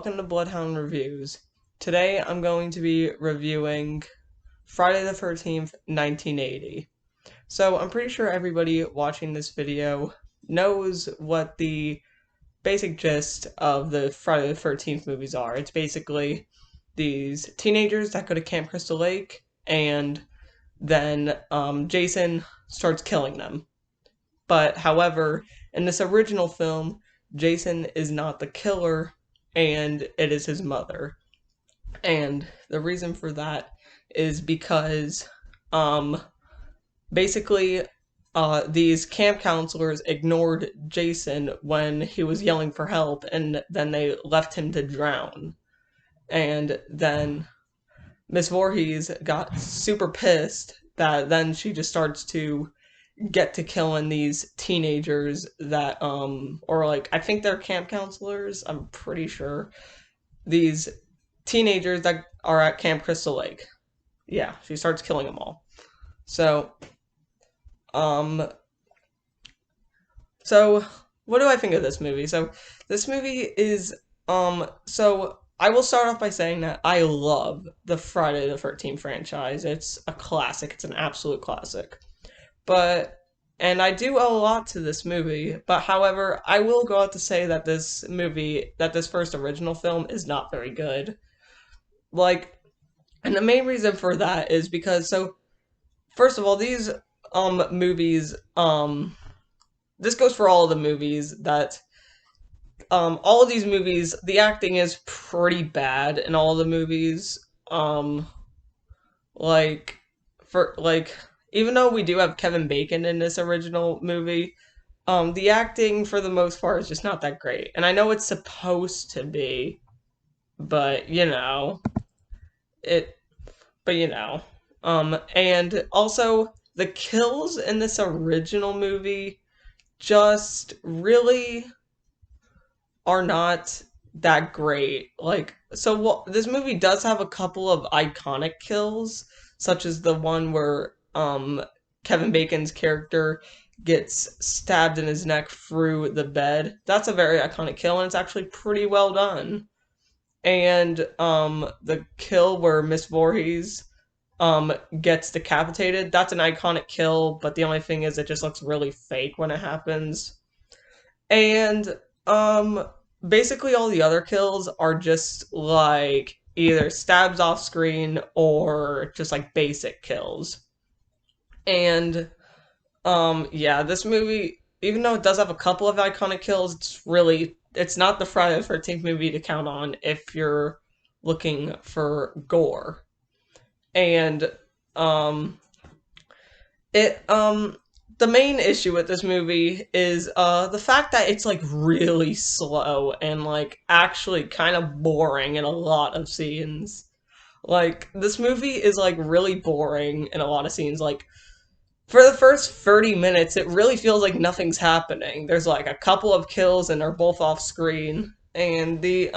welcome to Bloodhound Reviews. Today I'm going to be reviewing Friday the 13th, 1980. So I'm pretty sure everybody watching this video knows what the basic gist of the Friday the 13th movies are. It's basically these teenagers that go to Camp Crystal Lake, and then Jason starts killing them. But however, in this original film, Jason is not the killer, and it is his mother. And the reason for that is because, um, basically, these camp counselors ignored Jason when he was yelling for help, and then they left him to drown. And then Miss Voorhees got super pissed that then she just starts to get to killing these teenagers that or like I think they're camp counselors, I'm pretty sure. These teenagers that are at Camp Crystal Lake. Yeah, she starts killing them all. So, um so what do I think of this movie? So this movie is so I will start off by saying that I love the Friday the 13th franchise. It's a classic. It's an absolute classic. But and I do owe a lot to this movie, but however, I will go out to say that this first original film is not very good. Like, and the main reason for that is because, so, first of all, these movies, this goes for all of the movies that all of these movies, the acting is pretty bad in all of the movies. Um like for like even though we do have Kevin Bacon in this original movie, the acting for the most part is just not that great. And I know it's supposed to be, but it but and also the kills in this original movie just really are not that great. Like, so this movie does have a couple of iconic kills, such as the one where Kevin Bacon's character gets stabbed in his neck through the bed. That's a very iconic kill, and it's actually pretty well done. And the kill where Miss Voorhees gets decapitated, that's an iconic kill, but the only thing is it just looks really fake when it happens. And um basically all the other kills are just like either stabs off screen or just like basic kills. And yeah, this movie, even though it does have a couple of iconic kills, it's not the Friday the 13th movie to count on if you're looking for gore. And um it the main issue with this movie is the fact that it's like really slow and like actually kind of boring in a lot of scenes. Like this movie is like really boring in a lot of scenes. Like for the first 30 minutes it really feels like nothing's happening. There's like a couple of kills and they're both off screen, and the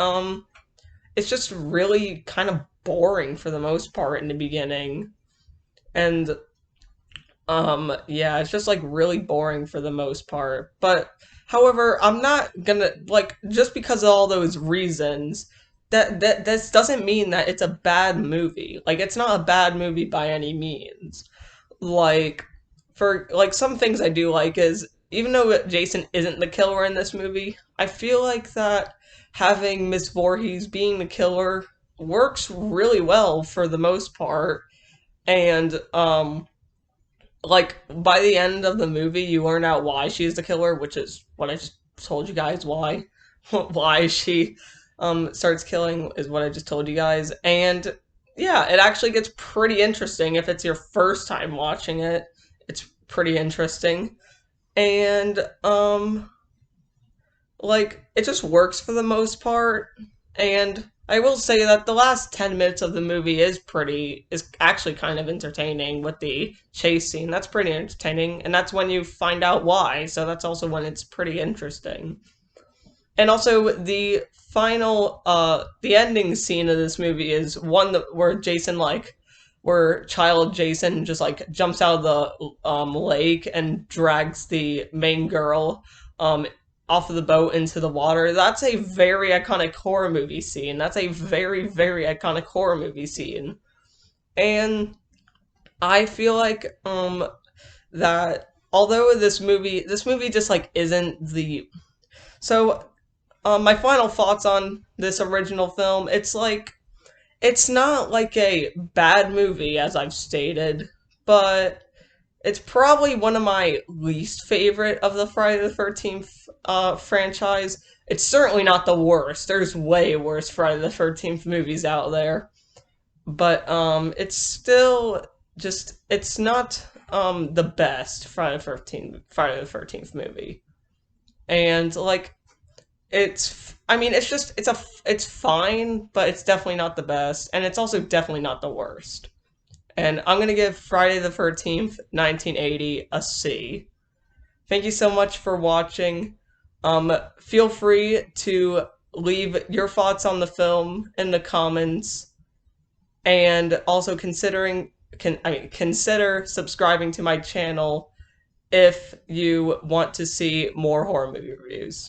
it's just really kind of boring for the most part in the beginning. And yeah, it's just like really boring for the most part. But however, I'm not gonna like just because of all those reasons that this doesn't mean that it's a bad movie. Like it's not a bad movie by any means. Like for like some things I do like is even though Jason isn't the killer in this movie, I feel like that having Miss Voorhees being the killer works really well for the most part. And like by the end of the movie you learn out why she's the killer, which is what I just told you guys why why she starts killing is what I just told you guys. And yeah, it actually gets pretty interesting if it's your first time watching it. It's pretty interesting. And like it just works for the most part. And I will say that the last 10 minutes of the movie is actually kind of entertaining with the chase scene. That's pretty entertaining, and that's when you find out why, so that's also when it's pretty interesting. And also the ending scene of this movie is one where Jason like where child Jason just like jumps out of the lake and drags the main girl um off of the boat into the water. That's a very iconic horror movie scene. That's a very, very iconic horror movie scene. And I feel like that although this movie just like isn't the so my final thoughts on this original film, it's like it's not like a bad movie as I've stated, but it's probably one of my least favorite of the Friday the 13th franchise. It's certainly not the worst. There's way worse Friday the 13th movies out there. But it's still just it's not the best Friday the 13th movie. And like I mean it's fine, but it's definitely not the best and it's also definitely not the worst. And I'm gonna give Friday the 13th, 1980 a C. Thank you so much for watching. Feel free to leave your thoughts on the film in the comments, and also consider subscribing to my channel if you want to see more horror movie reviews.